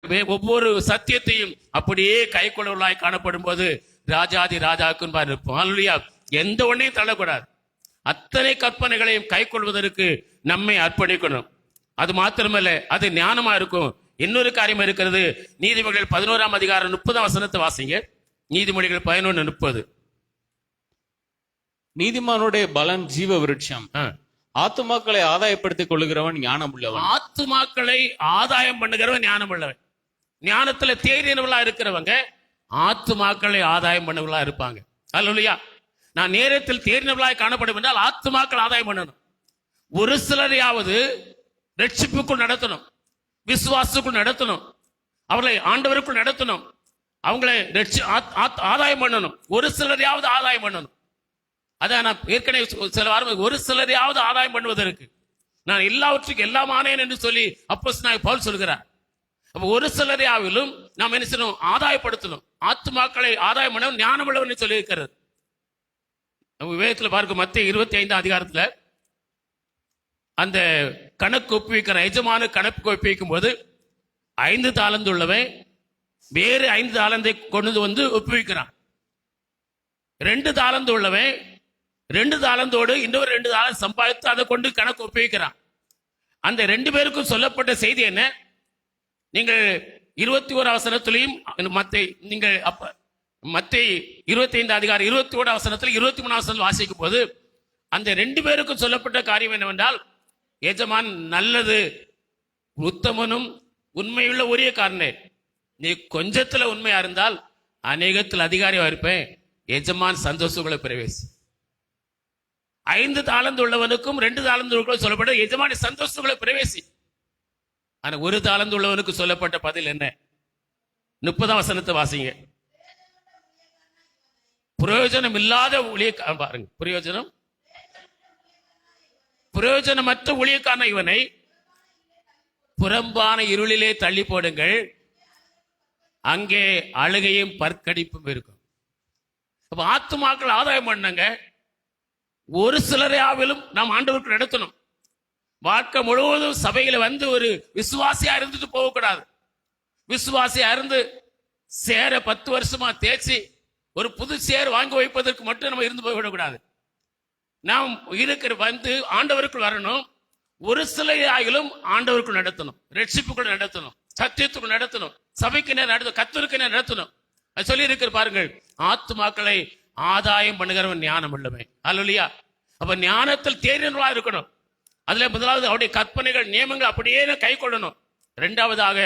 ஒவ்வொரு சத்தியத்தையும் அப்படியே கை கொள்ளவர்களாய் காணப்படும் போது ராஜாதி ராஜாக்குன்னு இருப்போம். அல்லேலூயா. எந்த ஒன்றையும் தள்ளக்கூடாது. அத்தனை கற்பனைகளையும் கை கொள்வதற்கு நம்மை அர்ப்பணிக்கணும். அது மாத்திரமல்ல, அது ஞானமா இருக்கும். இன்னொரு காரியம் இருக்கிறது. நீதிமொழிகள் 11ஆம் அதிகாரம் 30ஆம் வசனத்தை வாசிங்க. நீதிமொழிகள் 11:30. நீதிமானுடைய பலன் ஜீவ விருட்சம், ஆத்துமாக்களை ஆதாயப்படுத்திக் கொள்ளுகிறவன் ஞானம் உள்ளவன். ஆத்துமாக்களை ஆதாயம் பண்ணுகிறவன் ஞானம் உள்ளவன். ஞானத்துல தேறினவளா இருக்கிறவங்க ஆத்துமாக்களை ஆதாயம் பண்ணவளா இருப்பாங்க. அல்லேலூயா. நான் நேரத்தில் தேறினவளாய் காணப்படும் என்றால் ஆத்துமாக்கள் ஆதாயம் பண்ணணும். ஒரு சிலரையாவது ரட்சிப்புக்குள் நடத்தணும், விசுவாசத்துக்குள் நடத்தணும், அவர்களை ஆண்டவருக்குள் நடத்தணும், அவங்களை ஆதாயம் பண்ணணும். ஒரு சிலரையாவது ஆதாயம் பண்ணணும். அதான் நான் ஏற்கனவே சில வாரம் ஒரு சிலரையாவது ஆதாயம் பண்ணுவதற்கு நான் எல்லாவற்றுக்கும் எல்லாம் ஆனேன் என்று சொல்லி அப்போஸ்தலனாகிய பவுல் சொல்கிறார். அப்ப ஒரு சிலரையாவிலும் நாம் என்ன செய்யணும்? ஆதாயப்படுத்தணும். ஆத்துமாக்களை ஆதாயம் பண்ண ஞானம் உள்ளவன் சொல்லி இருக்கிறது. நம்ம விவேகத்தில் பார்க்கும் மத்திய 25ஆம் அதிகாரத்துல அந்த கணக்கு ஒப்புவிக்கிற எஜமான கணக்கு ஒப்புவிக்கும் போது 5 தாலந்து உள்ளவன் வேறு 5 தாலந்தை கொண்டு வந்து ஒப்புவிக்கிறான். 2 தாலந்து உள்ளவன் 2 தாலந்தோடு இன்னொரு 2 தாலந்து சம்பாதித்து அதை கொண்டு கணக்கு ஒப்புவிக்கிறான். அந்த 2 பேருக்கும் சொல்லப்பட்ட செய்தி என்ன? நீங்கள் 21 வசனத்திலையும் நீங்கள் மத்தேயு 25 அதிகாரம் 21 வசனத்தில் 23 வசனத்தில் வாசிக்கும் போது அந்த 2 பேருக்கும் சொல்லப்பட்ட காரியம் என்னவென்றால், எஜமான் நல்லது உத்தமனும் உண்மையுள்ள ஊழியக்காரனே, நீ கொஞ்சத்துல உண்மையா இருந்தால் அநேகத்தில் அதிகாரியா இருப்பேன், எஜமான் சந்தோஷங்களை பிரவேசி. 5 தாலந்து உள்ளவனுக்கும் 2 தாலந்து உள்ளவனுக்கும் சொல்லப்பட்ட எஜமானி சந்தோஷங்களை பிரவேசி. ஆனா 1 தாலந்து உள்ளவனுக்கு சொல்லப்பட்ட பதில் என்ன? 30ஆம் வசனத்தை வாசிங்க. பிரயோஜனம் இல்லாத ஊழியக்காரன் பாருங்க. பிரயோஜனமற்ற ஊழியக்காரன் இவனை புறம்பான இருளிலே தள்ளி போடுங்கள், அங்கே அழுகையும் பற்கடிப்பும் இருக்கும். அப்ப ஆத்துமாக்கள் ஆதாயம் பண்ணுங்க. ஒரு சிலரையாவிலும் நாம் ஆண்டவருக்கு நடத்தணும். வாழ்க்கை முழுவதும் சபையில வந்து ஒரு விசுவாசியா இருந்துட்டு போகக்கூடாது. விசுவாசியா இருந்து சேர 10 வருஷமா தேய்ச்சி ஒரு புது சேர் வாங்கி வைப்பதற்கு மட்டும் நம்ம இருந்து போய்விடக்கூடாது. நாம் இருக்கிற வந்து ஆண்டவருக்குள் வரணும். ஒரு சிலையாகிலும் ஆண்டவருக்குள் நடத்தணும், ரட்சிப்புக்குள் நடத்தணும், சத்தியத்துக்குள் நடத்தணும், சபைக்கு நேரம் நடத்தணும், கர்த்தருக்கு நேரம் நடத்தணும். அது சொல்லி இருக்கிற பாருங்கள். ஆத்துமாக்களை ஆதாயம் பண்ணுகிறவன் ஞானம் உள்ளவன். அல்லேலூயா. அப்ப ஞானத்தில் தேறினவளா இருக்கணும். அதுல முதலாவது அவருடைய கற்பனைகள் நியமங்கள் அப்படியே கை கொள்ளணும். 2வதாக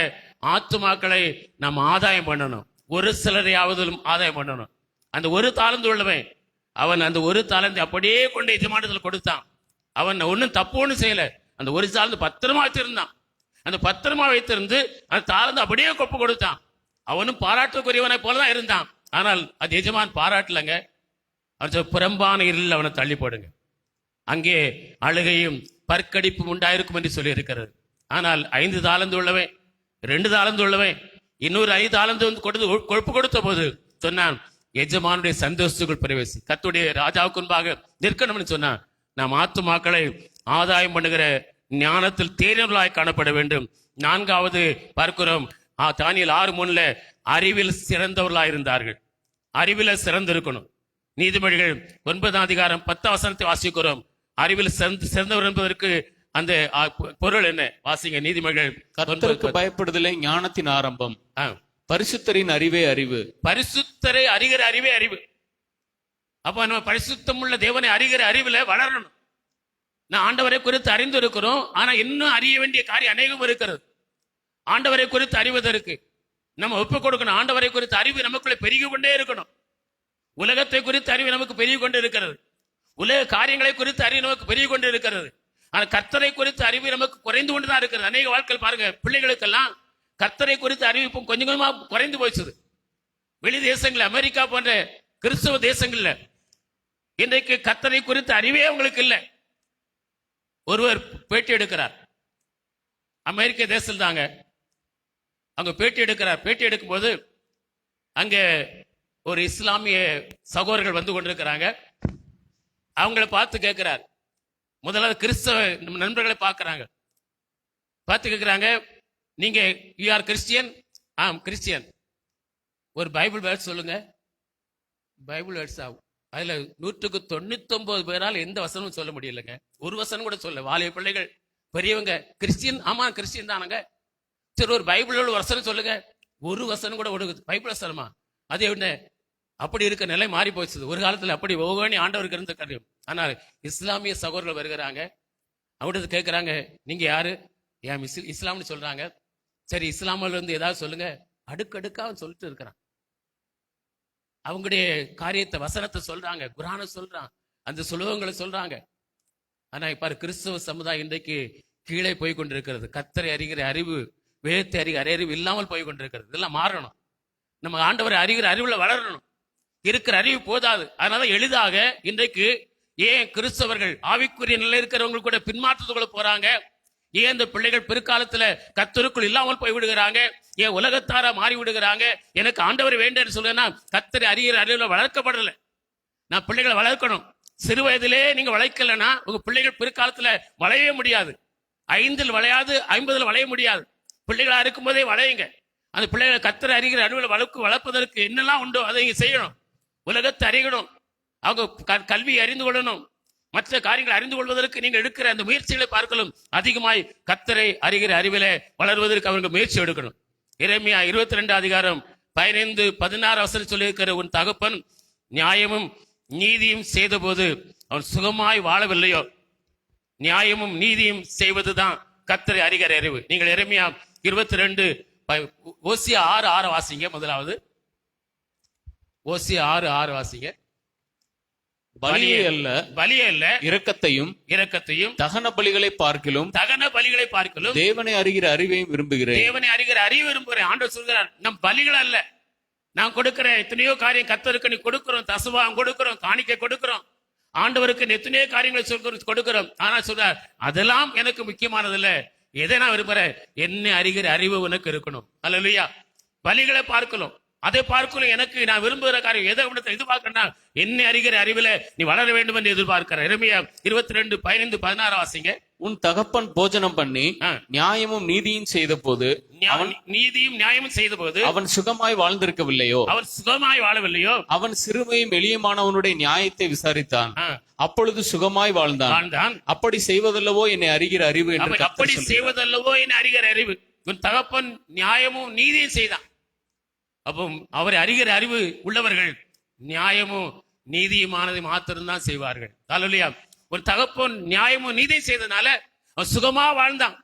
ஆத்துமாக்களை நாம் ஆதாயம் பண்ணணும். ஒரு சிலரையாவதிலும் ஆதாயம் பண்ணணும். அந்த 1 தாலந்து உள்ளவன் அவன் அந்த 1 தாலந்தை அப்படியே கொண்டு எஜமானத்தில் கொடுத்தான். அவன் ஒன்னும் தப்பு ஒன்றும் செய்யல. அந்த 1 தாலந்து பத்திரமா வச்சிருந்தான். அந்த பத்திரமா வைத்திருந்து அந்த தாலந்து அப்படியே கொப்பு கொடுத்தான். அவனும் பாராட்டுக்குரியவனை போலதான் இருந்தான். ஆனால் அது எஜமான் பாராட்டலங்க. அவன் புறம்பான இருளில் அவனை தள்ளி போடுங்க, அங்கே அழுகையும் பற்கடிப்பும் உண்டாயிருக்கும் என்று சொல்லி இருக்கிறது. ஆனால் 5 தாலந்து உள்ளவன் 2 தாலந்து உள்ளவன் இன்னொரு 5 தாலந்து வந்து கொழுப்பு கொடுத்த போது சொன்னான், எஜமானுடைய சந்தோஷத்துக்குள் பிரவேசி, கர்த்தருடைய ராஜாவுக்கு முன்பாக நிற்கணும்னு சொன்னான். நாம் ஆத்துமாக்களை ஆதாயம் பண்ணுகிற ஞானத்தில் தேறினவர்களாய் காணப்பட வேண்டும். 4வது பார்க்கிறோம். தானியேல் 6:3 அறிவில் சிறந்தவர்களாய் இருந்தார்கள். அறிவில சிறந்திருக்கணும். நீதிமொழிகள் 9ஆம் அதிகாரம் 10ஆம் வசனத்தை வாசிக்கிறோம். அறிவில் சிறந்தவர் என்பதற்கு அந்த பொருள் என்ன? வாசிங்க. நீதிமொழிகள். கர்த்தருக்கு பயப்படுதலே ஞானத்தின் ஆரம்பம், பரிசுத்தரின் அறிவே அறிவு. பரிசுத்தரை அறிகிற அறிவே அறிவு. அப்ப நம்ம பரிசுத்தம் உள்ள தேவனை அறிகிற அறிவுல வளரணும். நான் ஆண்டவரை குறித்து அறிந்து இருக்கிறோம், ஆனா இன்னும் அறிய வேண்டிய காரியம் அநேகம் இருக்கிறது. ஆண்டவரை குறித்து அறிவதற்கு நம்ம ஒப்புக் கொடுக்கணும். ஆண்டவரை குறித்து அறிவு நமக்குள்ள பெருகி கொண்டே இருக்கணும். உலகத்தை குறித்து அறிவு நமக்கு பெருகி கொண்டு இருக்கிறது. உலக காரியங்களை குறித்து அறிவு நமக்கு பெருகி கொண்டு இருக்கிறது. ஆனால் கர்த்தரை குறித்து அறிவு நமக்கு குறைந்து கொண்டுதான் இருக்கிறது. அநேக வாழ்க்கை பாருங்க, பிள்ளைகளுக்கெல்லாம் கர்த்தரை குறித்து அறிவு கொஞ்சம் கொஞ்சமா குறைந்து போயிடுச்சு. வெளி தேசங்கள், அமெரிக்கா போன்ற கிறிஸ்தவ தேசங்கள்ல இன்றைக்கு கர்த்தரை குறித்து அறிவே அவங்களுக்கு இல்லை. ஒருவர் பேட்டி எடுக்கிறார், அமெரிக்க தேசத்தில் தாங்க. அங்க பேட்டி எடுக்கிறார். பேட்டி எடுக்கும் போது அங்க ஒரு இஸ்லாமிய சகோதரர்கள் வந்து கொண்டிருக்கிறாங்க. அவங்கள பார்த்து கேட்கிறார். முதலாவது கிறிஸ்தவ நண்பர்களை பார்க்கிறாங்க. பார்த்து கேட்கிறாங்க, நீங்க யூ ஆர் கிறிஸ்டியன், ஆம், கிறிஸ்டியன். ஒரு பைபிள் வேர்ட்ஸ் சொல்லுங்க. பைபிள் வேர்ட்ஸ் ஆகும். அதுல 199 பேரால் எந்த வசனமும் சொல்ல முடியலங்க. ஒரு வசனம் கூட சொல்ல. வாலிய பிள்ளைகள், பெரியவங்க, கிறிஸ்டியன். ஆமா, கிறிஸ்டியன் தானுங்க. சரி, ஒரு பைபிள் ஒரு வசனம் சொல்லுங்க. ஒரு வசனம் கூட ஒடுங்குது. பைபிள் வசனமா? அது என்ன? அப்படி இருக்க நிலை மாறி போச்சு. ஒரு காலத்துல அப்படி ஒவ்வொரு ஆண்டவருக்கு இருந்த காரியம். ஆனால் இஸ்லாமிய சகோதரர்கள் வருகிறாங்க, அவங்கள்ட்ட கேட்கிறாங்க, நீங்க யாரு? ஏன் இஸ்லாம்னு சொல்றாங்க. சரி, இஸ்லாமில் இருந்து ஏதாவது சொல்லுங்க. அடுக்கடுக்கா சொல்லிட்டு இருக்கிறான். அவங்களுடைய காரியத்தை, வசனத்தை சொல்றாங்க, குரானை சொல்றான், அந்த சுலோகங்களை சொல்றாங்க. ஆனா இப்ப கிறிஸ்தவ சமுதாயம் இன்றைக்கு கீழே போய் கொண்டிருக்கிறது. கர்த்தரை அறிகிற அறிவு, வேதத்தை அறிகிற அறிவு இல்லாமல் போய் கொண்டிருக்கிறது. இதெல்லாம் மாறணும். நம்ம ஆண்டவரை அறிகிற அறிவுல வளரணும். இருக்கிற அறிவு போதாது. அதனால எளிதாக இன்றைக்கு ஏன் கிறிஸ்தவர்கள் ஆவிக்குரிய நிலை இருக்கிறவங்க கூட பின்மாற்றத்துக்குள்ள போறாங்க? ஏன் இந்த பிள்ளைகள் பிற்காலத்துல கர்த்தருக்குள் இல்லாமல் போய் விடுகிறாங்க? ஏன் உலகத்தாரா மாறி விடுகிறாங்க? எனக்கு ஆண்டவர் வேண்டும் சொல்லுன்னா கர்த்தரை அறிகிற அறிவுல வளர்க்கப்படல. நான் பிள்ளைகளை வளர்க்கணும். சிறு வயதிலே நீங்க வளைக்கலன்னா உங்க பிள்ளைகள் பிற்காலத்துல வளையவே முடியாது. 5 வளையாது, 50 வளைய முடியாது. பிள்ளைகளா இருக்கும் போதே வளையுங்க. அந்த பிள்ளைகளை கர்த்தரை அறிகிற அறிவுல வளர்ப்பதற்கு என்னெல்லாம் உண்டோ அதை நீங்க செய்யணும். உலகத்தை அறியணும், அவங்க கல்வி அறிந்து கொள்ளணும், மற்ற காரியங்களை அறிந்து கொள்வதற்கு நீங்கள் எடுக்கிற அந்த முயற்சிகளை பார்க்கலும் அதிகமாய் கர்த்தரை அறிகிற அறிவிலே வளர்வதற்கு அவங்க முயற்சி எடுக்கணும். எரேமியா 22 அதிகாரம் 15, 16 வசனம் சொல்லியிருக்கிற, உன் தகப்பன் நியாயமும் நீதியும் செய்த போது அவன் சுகமாய் வாழவில்லையோ? நியாயமும் நீதியும் செய்வதுதான் கர்த்தரை அறிகிற அறிவு. நீங்கள் எரேமியா 22, ஓசியா 6:6 வாசிங்க. முதலாவது ஓசியா 6:6 வாசிங்க. பலியே அல்ல, பலியே அல்ல, இரக்கத்தையும் தகன பலிகளை பார்க்கிலும் தேவனை அறிகிற அறிவையும் விரும்புகிறேன். தேவனை அறிகிற அறிவு விரும்புகிறேன். ஆண்டவர் சொல்கிறார், நம் பலிகள் அல்ல. நான் கொடுக்கிற எத்தனையோ காரியம் கர்த்தருக்கு நீ கொடுக்கிறோம், தசவாகம் கொடுக்கிறோம், காணிக்கை கொடுக்கிறோம், ஆண்டவருக்கு எத்தனையோ காரியங்களை கொடுக்கிறோம். ஆனா சொல்றார், அதெல்லாம் எனக்கு முக்கியமானது இல்ல. எதை நான் விரும்புறேன்? என்னை அறிகிற அறிவு உனக்கு இருக்கணும். அல்லேலூயா. பலிகளை பார்க்கணும், அதை பார்க்கணும். எனக்கு நான் விரும்புகிற காரியம் எதை எதிர்பார்க்கிறேன்னா, என்னை அறிகிற அறிவில நீ வளர வேண்டும் என்று எதிர்பார்க்கிற. எரேமியா 22, 15, 16 வாசிங்க. உன் தகப்பன் போஜனம் பண்ணி நியாயமும் நீதியும் செய்த போது அவன் சுகமாய் வாழ்ந்திருக்கவில்லையோ? அவன் சுகமாய் வாழவில்லையோ? அவன் சிறுமையும் எளியமானவனுடைய நியாயத்தை விசாரித்தான், அப்பொழுது சுகமாய் வாழ்ந்தான். அப்படி செய்வதல்லவோ என்னை அறிகிற அறிவு என்று. அப்படி செய்வதல்லவோ என்னை அறிகிற அறிவு. உன் தகப்பன் நியாயமும் நீதியும் செய்தான். அப்போ அவரை அறிகிற அறிவு உள்ளவர்கள் நியாயமும் நீதியுமானதை மாத்திரம்தான் செய்வார்கள். அல்லேலூயா. ஒரு தகப்பன் நியாயமும் நீதியும் செய்தனால அவன் சுகமா வாழ்ந்தான்.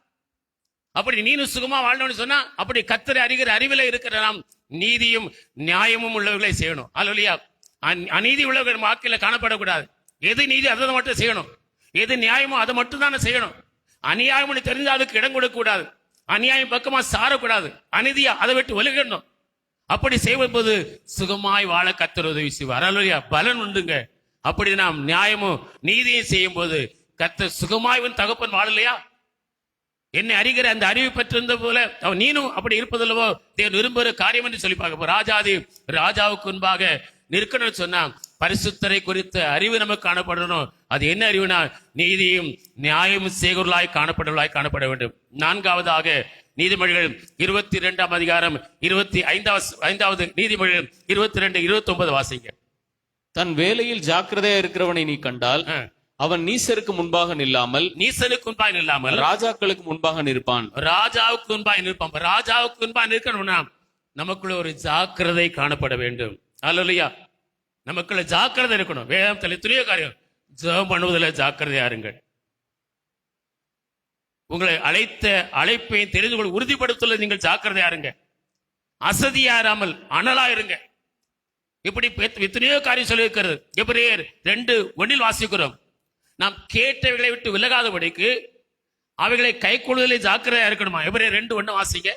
அப்படி நீனும் சுகமா வாழ்ந்தோன்னு சொன்னா, அப்படி கர்த்தரை அறிகிற அறிவில இருக்கிற நாம் நீதியும் நியாயமும் உள்ளவர்களை செய்யணும். அல்லேலூயா. அநீதி உள்ளவர்கள் வாக்கில காணப்படக்கூடாது. எது நீதி அதை மட்டும் செய்யணும், எது நியாயமோ அதை மட்டும் தானே செய்யணும். அநியாயம் தெரிஞ்சா அதுக்கு இடம் கொடுக்க கூடாது, அநியாயம் பக்கமா சாரக்கூடாது, அநீதியா அதை விட்டு ஒழுகணும். அப்படி செய்வது சுகமாய் வாழ கர்த்தர் உதவி செய்வார். அல்லேலூயா. பலன் உண்டுங்க. அப்படி நாம் நியாயமும் நீதியும் செய்யும் போது கர்த்தர் சுகமாய் தகப்பன் வாழலையா? என்னை அறிகிற அந்த அறிவு பெற்றிருந்த போல அவன் நீனும் அப்படி இருப்பதில்லவோ தேவன் விரும்புகிற காரியம் என்று சொல்லி பார்க்க. ராஜாதி ராஜாவுக்கு முன்பாக நிற்கணும்னு சொன்னா பரிசுத்தரை குறித்த அறிவு நமக்கு காணப்படணும். அது என்ன அறிவுனா, நீதியும் நியாயமும் செய்கிறவர்களாய் காணப்பட வேண்டும். 4வது நீதிமொழிகள் 22 அதிகாரம் 25வது நீதிமொழிகள் 22, 29 வாசிங்க. தன் வேலையில் ஜாக்கிரதையா இருக்கிறவனை நீ கண்டால் அவன் நீசருக்கு முன்பாக நில்லாமல் ராஜாக்களுக்கு முன்பாக நிற்பான். ராஜாவுக்கு முன்பாக நிற்கணும்னா நமக்குள்ள ஒரு ஜாக்கிரதை காணப்பட வேண்டும். அல்லேலூயா. நமக்குள்ள ஜாக்கிரதை இருக்கணும். வேதத்தில் எத்தனையோ காரியம். ஜெபம் பண்ணுவதில் ஜாக்கிரதையா இருங்கள். உங்களை அழைத்த அழைப்பை தெரிந்து கொள்ள உறுதிப்படுத்தல நீங்கள் ஜாக்கிரதையா இருங்க. அசதியாராமல் அனலா இருங்க. இப்படி எத்தனையோ காரியம் சொல்லி இருக்கிறது. எபிரேயர் 2:1 வாசிக்கிறோம். நாம் கேட்டவைகளை விட்டு விலகாதபடிக்கு அவைகளை கை கொள்வதில் ஜாக்கிரதையா இருக்கணுமா? எபிரேயர் 2:1 வாசிங்க.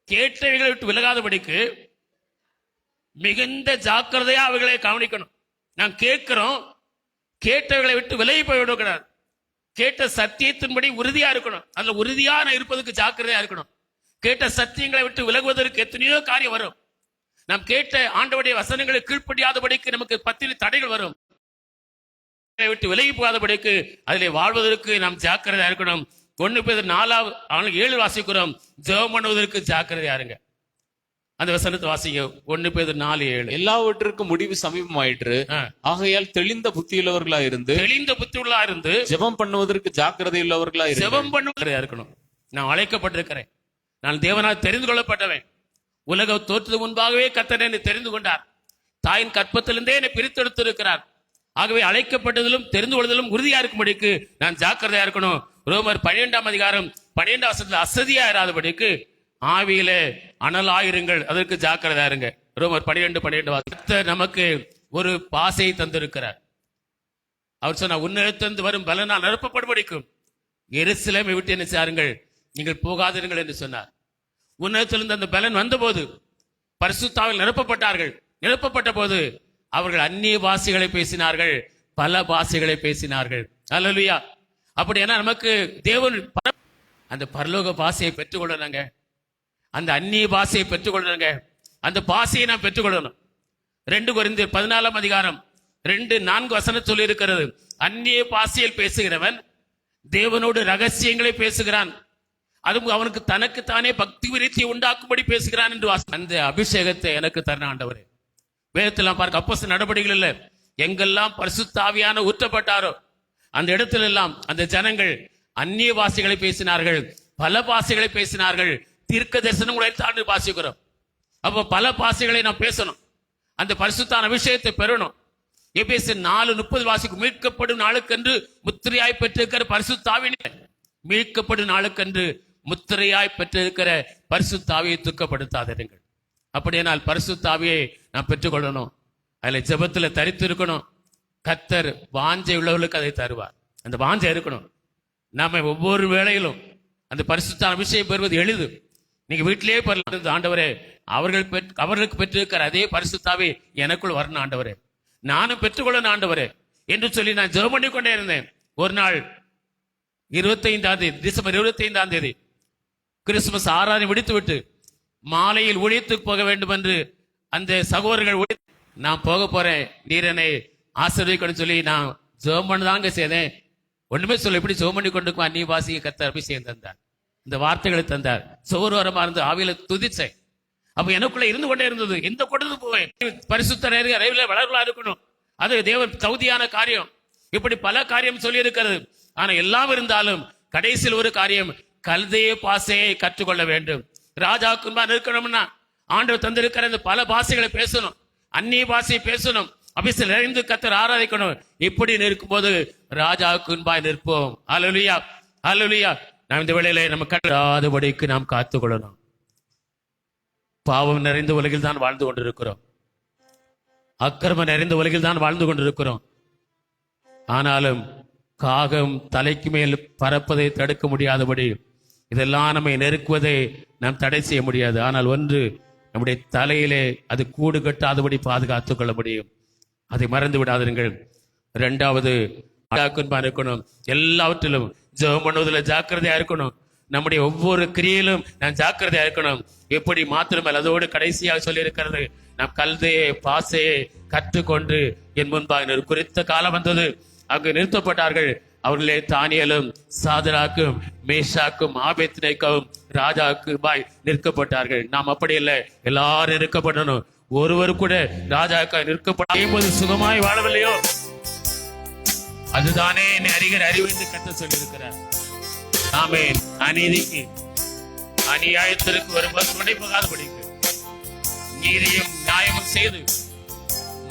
கேட்டவைகளை விட்டு விலகாதபடிக்கு மிகுந்த ஜாக்கிரதையா அவைகளை கவனிக்கணும். நாம் கேட்கிறோம், கேட்டவைகளை விட்டு விலகி போய்விடக்கூடாது. கேட்ட சத்தியத்தின்படி உறுதியா இருக்கணும். அதுல உறுதியான இருப்பதற்கு ஜாக்கிரதையா இருக்கணும். கேட்ட சத்தியங்களை விட்டு விலகுவதற்கு எத்தனையோ காரியம் வரும். நாம் கேட்ட ஆண்டவருடைய வசனங்களை கீழ்ப்படியாதபடிக்கு நமக்கு பத்திரி தடைகள் வரும். விட்டு விலகி போகாதபடிக்கு அதிலே வாழ்வதற்கு நாம் ஜாக்கிரதையா இருக்கணும். 1 பேதுரு 4:7 வாசிக்கிறோம், ஜெபம் பண்ணுவதற்கு ஜாக்கிரதையா இருங்க. அந்த வசனத்தை வாசிங்க. 1 பேதுரு 4:7. எல்லாவற்றிற்கும் முடிவு சமீபமாயிற்று, ஆகையால் தெளிந்த புத்தியுள்ளவர்களா இருந்து ஜெபம் பண்ணுவதற்கு ஜாக்கிரதை உள்ளவர்களா இருந்து. ஜெபம் பண்ணுவதா இருக்கணும். நான் அழைக்கப்பட்டிருக்கிறேன், நான் தேவனால் தெரிந்து கொள்ளப்பட்டவன். உலக தோற்றது முன்பாகவே கர்த்தர் என்னை தெரிந்து கொண்டார். தாயின் கற்பத்திலிருந்தே என்னை பிரித்தெடுத்திருக்கிறார். ஆகவே அழைக்கப்பட்டதிலும் தெரிந்து கொள்வதிலும் உறுதியா இருக்கும்படிக்கு நான் ஜாக்கிரதையா இருக்கணும். ரோமர் 12:12 அசதியா இராதபடிக்கு ஆவியிலே அனலாயிருங்கள், அதற்கு ஜாக்கிரதையா இருங்க. ரோமர் 12:12 நமக்கு ஒரு பாசையை தந்திருக்கிறார். அவர் சொன்ன உன்னிடத்திலிருந்து வரும் பலனால் நிரப்பப்படும்படிக்கும் எருசலேமை விட்டு என்ன செய்யாருங்கள், நீங்கள் போகாதீர்கள் என்று சொன்னார். உன்னிடத்திலிருந்து அந்த பலன் வந்தபோது பரிசுத்தாவில் நிரப்பப்பட்ட போது அவர்கள் அந்நிய பாஷைகளை பேசினார்கள், பல பாஷைகளை பேசினார்கள். அல்லேலூயா. அப்படின்னா நமக்கு தேவன் அந்த பரலோக பாஷையை பெற்றுக்கொள்ளணுங்க, அந்த அந்நிய பாஷையை பெற்றுக்கொள்ளணுங்க, அந்த பாஷையை நாம் பெற்றுக்கொள்ளணும். 2 கொரிந்தியர் 14:2-4 சொல்லி இருக்கிறது, அந்நிய பாஷையில் பேசுகிறவன் தேவனோடு ரகசியங்களை பேசுகிறான், அதுவும் அவனுக்கு தனக்குத்தானே பக்தி விருத்தியை உண்டாக்கும்படி பேசுகிறான் என்று அந்த அபிஷேகத்தை எனக்கு தர ஆண்டவரே. வேதத்தெல்லாம் பார்க்க அப்போஸ்தலர் நடபடிகள் இல்ல, எங்கெல்லாம் பரிசுத்த ஆவியான ஊற்றப்பட்டாரோ அந்த இடத்துல எல்லாம் அந்த ஜனங்கள் அந்நிய பாஷைகளை பேசினார்கள், பல பாஷைகளை பேசினார்கள். தீர்க்க தரிசனம் உடைத்தாண்டு வாசிக்கிறோம். அப்ப பல பாஷைகளை நாம் பேசணும், அந்த பரிசுத்தான அபிஷேகத்தை பெறணும். எபேசியர் 4:30 வாசிக்கும், மீட்கப்படும் நாளுக்கென்று முத்திரையாய் பெற்றிருக்கிற பரிசுத்தாவினை, மீட்கப்படும் நாளுக்கென்று முத்திரையாய் பெற்றிருக்கிற பரிசுத்தாவியை துக்கப்படுத்தாதிருங்கள். அப்படியானால் பரிசுத்தாவியை நாம் பெற்றுக்கொள்ளணும். அதுல ஜெபத்துல தரித்து இருக்கணும். கர்த்தர் வாஞ்சை உள்ளவர்களுக்கு அதை தருவார். அந்த வாஞ்சை இருக்கணும். நாம ஒவ்வொரு வேளையிலும் அந்த பரிசுத்தான அபிஷேகம் பெறுவது எளிது. நீங்க வீட்டிலேயே பெறலாம். ஆண்டவரே, அவர்களுக்கு பெற்றிருக்கிற அதே பரிசுத்தாவே எனக்குள் வரணும் ஆண்டவரே, நானும் பெற்றுக்கொள்ளணும் ஆண்டவரே என்று சொல்லி நான் ஜெபம் பண்ணி கொண்டே இருந்தேன். ஒரு நாள் டிசம்பர் 25 கிறிஸ்துமஸ் ஆராதனை விடுத்துவிட்டு மாலையில் ஊழியத்துக்கு போக வேண்டும் என்று அந்த சகோதரர்கள், நான் போக போறேன், நீர் என்னை ஆசீர்வதிக்கணும்னு சொல்லி நான் ஜெபம் பண்ணதாங்க செய்தேன். ஒண்ணுமே சொல்ல, எப்படி ஜெபம் பண்ணி கொண்டு அந்நிய பாஷையை கர்த்தர் அபிஷேகம் தந்தார், இந்த வார்த்தைகளை தந்தார். சோர்வரமா இருந்து ஆவியில துதிச்சேன். அப்ப எனக்குள்ள இருந்து கொண்டே இருந்தது, எந்த கொடுத்து போவேன், பரிசுத்த அறிவில வளர்களா இருக்கணும், அது தேவன் தகுதியான காரியம். இப்படி பல காரியம் சொல்லி இருக்கிறது. ஆனா எல்லாம் இருந்தாலும் கடைசியில் ஒரு காரியம், கல்தேய பாஷையை கற்றுக்கொள்ள வேண்டும். ராஜாவுக்கு இருக்கணும்னா ஆண்டவர் தந்திருக்கிற இந்த பல பாஷைகளை பேசணும், அந்நிய பாஷையை பேசணும், அபிஷேகம் நிறைந்து கர்த்தர் ஆராதிக்கணும். இப்படி நிற்கும்போது ராஜாவுக்கு முன்பாய் நிற்போம். அல்லேலூயா, அல்லேலூயா. நாம் இந்த வேளையிலே நம்ம கட்டாதபடிக்கு நாம் காத்துக்கொள்ளணும். பாவம் நிறைந்த உலகில் தான் வாழ்ந்து கொண்டிருக்கிறோம், அக்கிரமம் நிறைந்த உலகில் தான் வாழ்ந்து கொண்டிருக்கிறோம். ஆனாலும் காகம் தலைக்கு மேல் பறப்பதை தடுக்க முடியாதபடி இதெல்லாம் நம்மை நெருக்குவதை நாம் தடை செய்ய முடியாது. ஆனால் ஒன்று, நம்முடைய தலையிலே அது கூடு கட்டாதபடி பாதுகாத்துக் கொள்ள முடியும். அதை மறந்து விடாதீர்கள். 2வது, இருக்கணும், எல்லாவற்றிலும் ஜெபம் பண்ணுவதில் ஜாக்கிரதையா இருக்கணும். நம்முடைய ஒவ்வொரு கிரியிலும் நாம் ஜாக்கிரதையா இருக்கணும். எப்படி மாத்திரமல்ல, அதோடு கடைசியாக சொல்லி இருக்கிறது, நாம் கல்தையை பாசையை கற்றுக்கொண்டு என் முன்பாக குறித்த காலம் வந்தது, அங்கு நிறுத்தப்பட்டார்கள். அவர்களே தானியேலும் சாதராக்கும் மேஷாக்கும் ஆபேத்நேகோவும் ராஜாவுக்கு பாய் நிற்கப்பட்டார்கள். நாம் அப்படி இல்லை, எல்லாரும் நிற்கப்படணும். ஒருவர் கூட ராஜாவுக்கு நிற்கப்படும் சுகமாய் வாழவில்லையோ அதுதானே என்னை அறிகிற அறிவு என்று கர்த்தர் சொல்லியிருக்கிறார். ஆமென். அநீதிக்கு அநியாயத்திற்கு வரும்போது துணை போகாதபடிக்கு நீதியும் நியாயமும் செய்து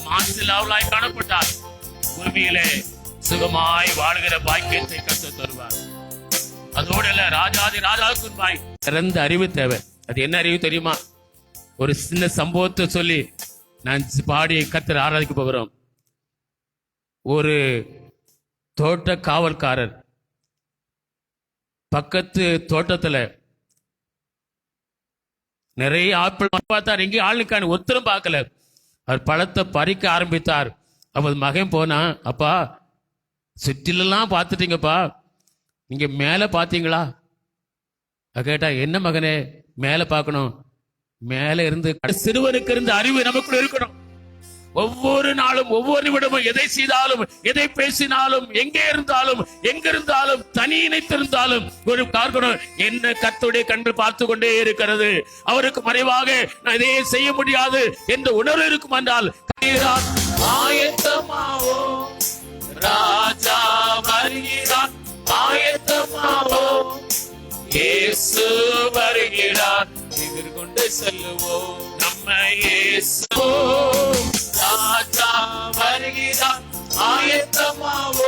மாசிலாவலாய் காணப்பட்டார். பூமியிலே சுகமாய் வாழ்கிற பாக்கியத்தை கர்த்தர் தருவார். அதோடு இல்ல, ராஜாவுக்கு பாய் சிறந்த அறிவு தேவை. அது என்ன அறிவு தெரியுமா? ஒரு சின்ன சம்பவத்தை சொல்லி நான் பாடி கர்த்தர் ஆராதிக்க போகிறோம். ஒரு தோட்ட காவல்காரர் பக்கத்து தோட்டத்துல நிறைய ஆப்பிள் பார்த்தார், எங்கேயும் ஆளுக்கான ஒருத்தரும் பார்க்கல. அவர் பழத்தை பறிக்க ஆரம்பித்தார். அப்போது மகன் போனா, அப்பா சுற்றிலெல்லாம் பார்த்துட்டீங்கப்பா, நீங்க மேல பாத்தீங்களா? கேட்டா, என்ன மகனே மேல பார்க்கணும்? மேல இருந்து சிறுவனுக்கு இருந்த அறிவு நமக்குள்ள இருக்கணும். ஒவ்வொரு நாளும் ஒவ்வொரு நிமிடமும் எதை செய்தாலும் எதை பேசினாலும் எங்கே இருந்தாலும் எங்கிருந்தாலும் தனி இணைத்திருந்தாலும் ஒரு காரணம் என்ன கர்த்தருடைய கண்கள் பார்த்து கொண்டே இருக்கிறது. அவருக்கு மறைவாக நான் இதையே செய்ய முடியாது என்ற உணர்வு இருக்கும் என்றால் ஆயத்தமாவோ ராஜா வருகிறார், ஆயத்தமாவோ இயேசு வருகிறார், எதிர்கொண்டு செல்லுவோம் நம்ம இயேசு ராஜா வருகிறார், ஆயத்தமாவோ